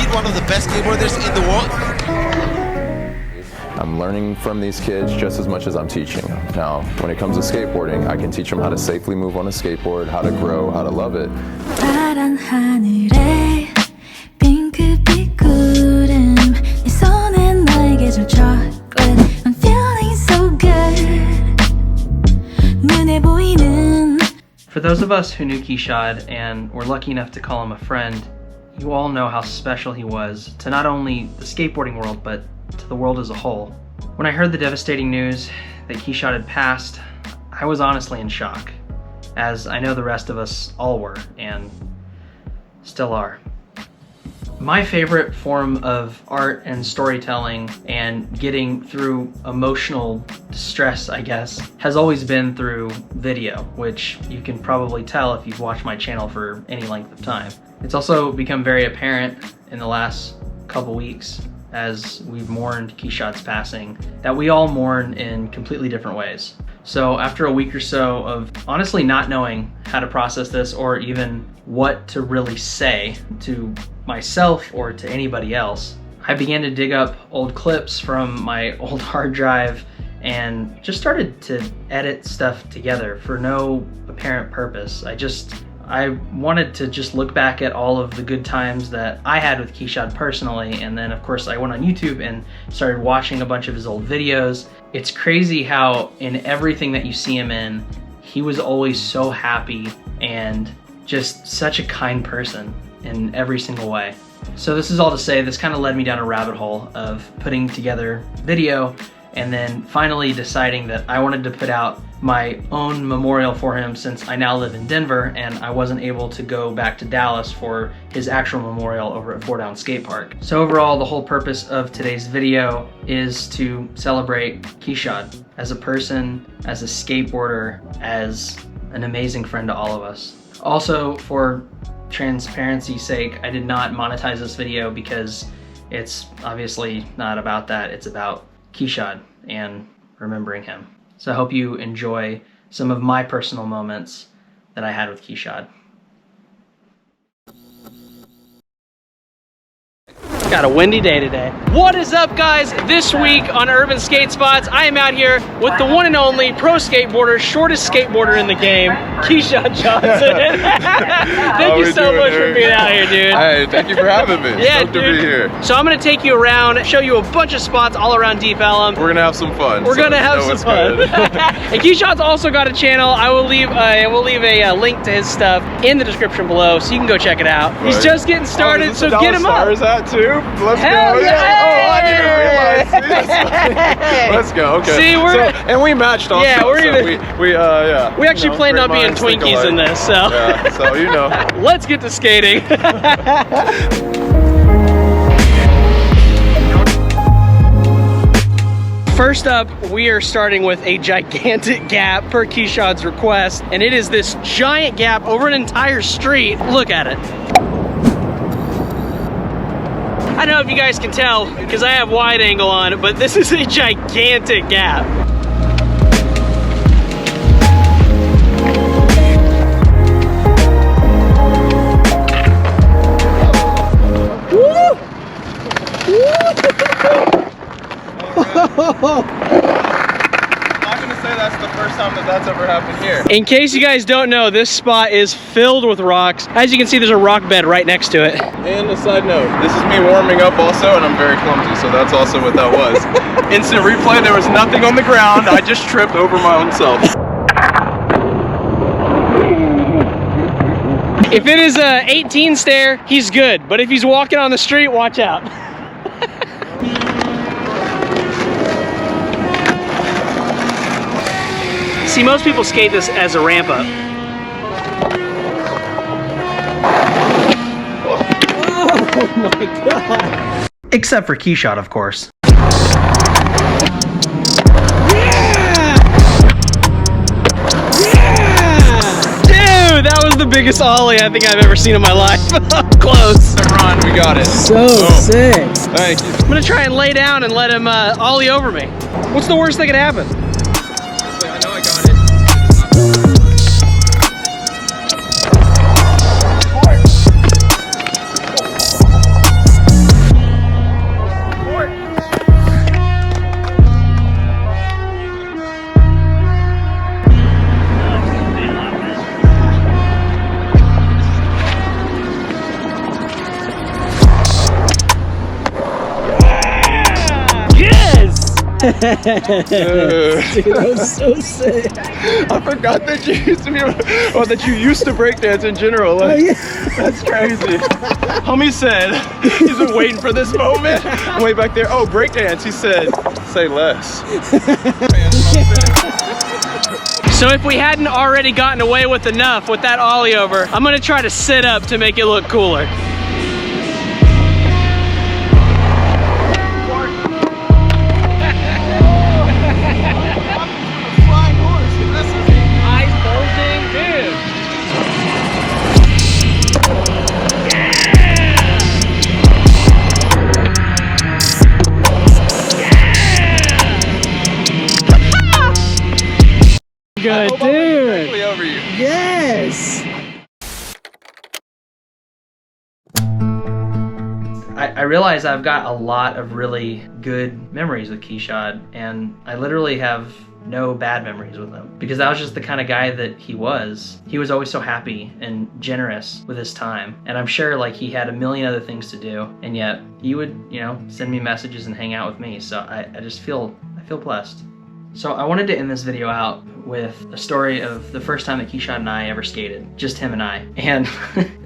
meet one of the best skateboarders in the world. I'm learning from these kids just as much as I'm teaching. Now, when it comes to skateboarding, I can teach them how to safely move on a skateboard, how to grow, how to love it. 파란 하늘에 핑크빛 구름 네 손엔 나에게 줄 chocolate I'm feeling so good 눈에 보이는. For those of us who knew Kechaud and were lucky enough to call him a friend, you all know how special he was to not only the skateboarding world, but to the world as a whole. When I heard the devastating news that Kechaud had passed, I was honestly in shock, as I know the rest of us all were, and still are. My favorite form of art and storytelling and getting through emotional distress, I guess, has always been through video, which you can probably tell if you've watched my channel for any length of time. It's also become very apparent in the last couple weeks as we've mourned Kechaud's passing, that we all mourn in completely different ways. So after a week or so of honestly not knowing how to process this or even what to really say to myself or to anybody else, I began to dig up old clips from my old hard drive and just started to edit stuff together for no apparent purpose. I wanted to just look back at all of the good times that I had with Kechaud personally, and then of course I went on YouTube and started watching a bunch of his old videos. It's crazy how in everything that you see him in, he was always so happy and just such a kind person in every single way. So this is all to say, this kind of led me down a rabbit hole of putting together video and then finally deciding that I wanted to put out my own memorial for him, since I now live in Denver and I wasn't able to go back to Dallas for his actual memorial over at Four Down Skatepark. So overall, the whole purpose of today's video is to celebrate Kechaud as a person, as a skateboarder, as an amazing friend to all of us. Also, for transparency's sake, I did not monetize this video because it's obviously not about that. It's about Kechaud and remembering him. So I hope you enjoy some of my personal moments that I had with Kechaud. Got a windy day today. What is up, guys? This week on Urban Skate Spots, I am out here with the one and only pro skateboarder, shortest skateboarder in the game, Kechaud Johnson. Thank you so much for being out here, dude. Hey, thank you for having me. Yeah, Stoked to be here. So I'm gonna take you around, show you a bunch of spots all around Deep Ellum. We're gonna have some fun. We're gonna have some fun. And Kechaud's also got a channel. I will leave a link to his stuff in the description below, so you can go check it out. Right. He's just getting started, so get him up. Is that too? Let's Hell go. Yeah. Oh, I didn't realize. See, let's go. Okay. See, and we matched also. Yeah, we're even. Yeah. We actually planned on being Twinkies in this, so. Yeah, so you know. Let's get to skating. First up, we are starting with a gigantic gap per Kechaud's request, and it is this giant gap over an entire street. Look at it. I don't know if you guys can tell because I have wide angle on, but this is a gigantic gap. Woo! I'm gonna say that's the first time that's ever happened here. In case you guys don't know, this spot is filled with rocks. As you can see, there's a rock bed right next to it. And a side note, this is me warming up also, and I'm very clumsy, so that's also what that was. Instant replay, there was nothing on the ground. I just tripped over my own self. If it is a 18 stair, he's good. But if he's walking on the street, watch out. See, most people skate this as a ramp up. Oh my God. Except for Kechaud, of course. That was the biggest ollie I think I've ever seen in my life. Close. Run, we got it. So sick. Thank you. I'm gonna try and lay down and let him ollie over me. What's the worst that could happen? I know I got it. Dude, that was so sick. I forgot that you used to be, or that you used to breakdance in general. Like, that's crazy. Homie said he's been waiting for this moment. Way back there. Oh, breakdance. He said, say less. So if we hadn't already gotten away with enough with that ollie over, I'm gonna try to sit up to make it look cooler. Eyes bulging, dude. Good, dude. Directly over you. Yes. I realize I've got a lot of really good memories with Kechaud, and I literally have no bad memories with him, because that was just the kind of guy that he was. He was always so happy and generous with his time, and I'm sure like he had a million other things to do, and yet he would, you know, send me messages and hang out with me. So I feel blessed. So I wanted to end this video out with a story of the first time that Kechaud and I ever skated, just him and I. And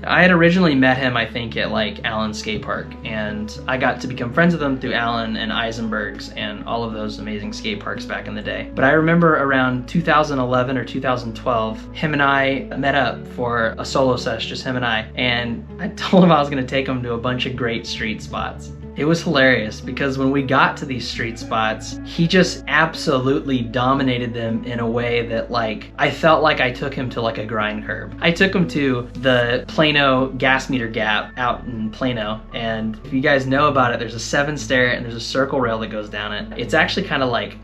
I had originally met him, I think, at like Allen's Skatepark, and I got to become friends with him through Allen and Eisenberg's and all of those amazing skate parks back in the day. But I remember around 2011 or 2012, him and I met up for a solo sesh, just him and I told him I was gonna take him to a bunch of great street spots. It was hilarious because when we got to these street spots, he just absolutely dominated them in a way that like, I felt like I took him to like a grind curb. I took him to the Plano gas meter gap out in Plano, and if you guys know about it, there's a 7 stair and there's a circle rail that goes down it. It's actually kind of like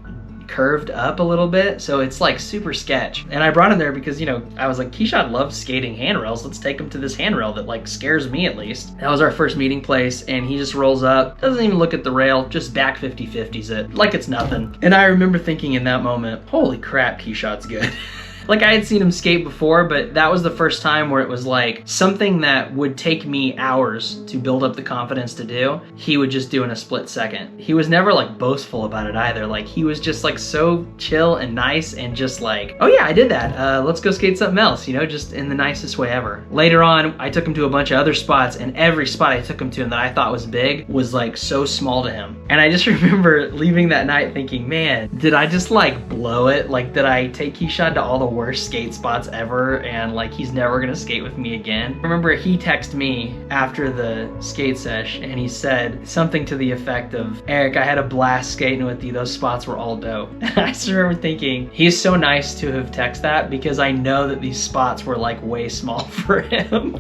curved up a little bit, so it's like super sketch. And I brought him there because, you know, I was like, Kechaud loves skating handrails. Let's take him to this handrail that like scares me at least. That was our first meeting place, and he just rolls up, doesn't even look at the rail, just back 50-50s it like it's nothing. And I remember thinking in that moment, holy crap, Kechaud's good. Like I had seen him skate before, but that was the first time where it was like something that would take me hours to build up the confidence to do, he would just do in a split second. He was never like boastful about it either. Like he was just like so chill and nice and just like, oh yeah, I did that. Let's go skate something else, you know, just in the nicest way ever. Later on, I took him to a bunch of other spots, and every spot I took him to and that I thought was big was like so small to him. And I just remember leaving that night thinking, man, did I just like blow it? Like, did I take Kechaud to all the worst skate spots ever, and like he's never gonna skate with me again? I remember he texted me after the skate sesh and he said something to the effect of, Eric, I had a blast skating with you, those spots were all dope. And I just remember thinking, he's so nice to have texted that, because I know that these spots were like way small for him.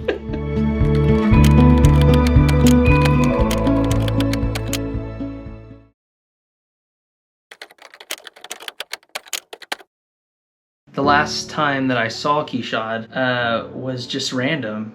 The last time that I saw Kechaud was just random.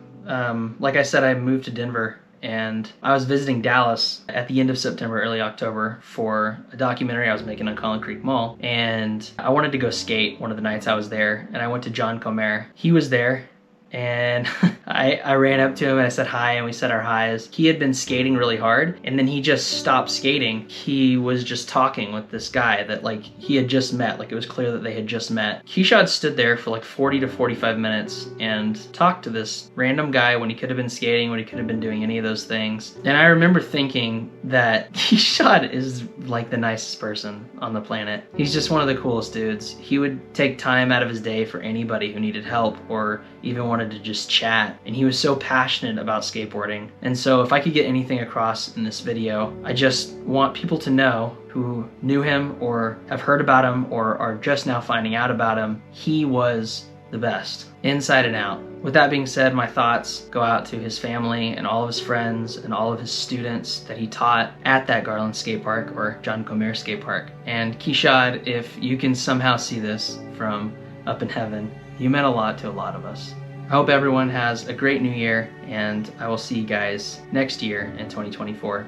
Like I said, I moved to Denver, and I was visiting Dallas at the end of September, early October for a documentary I was making on Collin Creek Mall. And I wanted to go skate one of the nights I was there, and I went to John Comer. He was there, and I ran up to him and I said hi, and we said our highs. He had been skating really hard, and then he just stopped skating. He was just talking with this guy that like he had just met. Like it was clear that they had just met. Kechaud stood there for like 40 to 45 minutes and talked to this random guy when he could have been skating, when he could have been doing any of those things. And I remember thinking that Kechaud is like the nicest person on the planet. He's just one of the coolest dudes. He would take time out of his day for anybody who needed help or even wanted to just chat. And he was so passionate about skateboarding. And so if I could get anything across in this video, I just want people to know who knew him or have heard about him or are just now finding out about him, he was the best, inside and out. With that being said, my thoughts go out to his family and all of his friends and all of his students that he taught at that Garland skate park, or John Comer skate park. And Kechaud, if you can somehow see this from up in heaven, you meant a lot to a lot of us. I hope everyone has a great new year, and I will see you guys next year in 2024.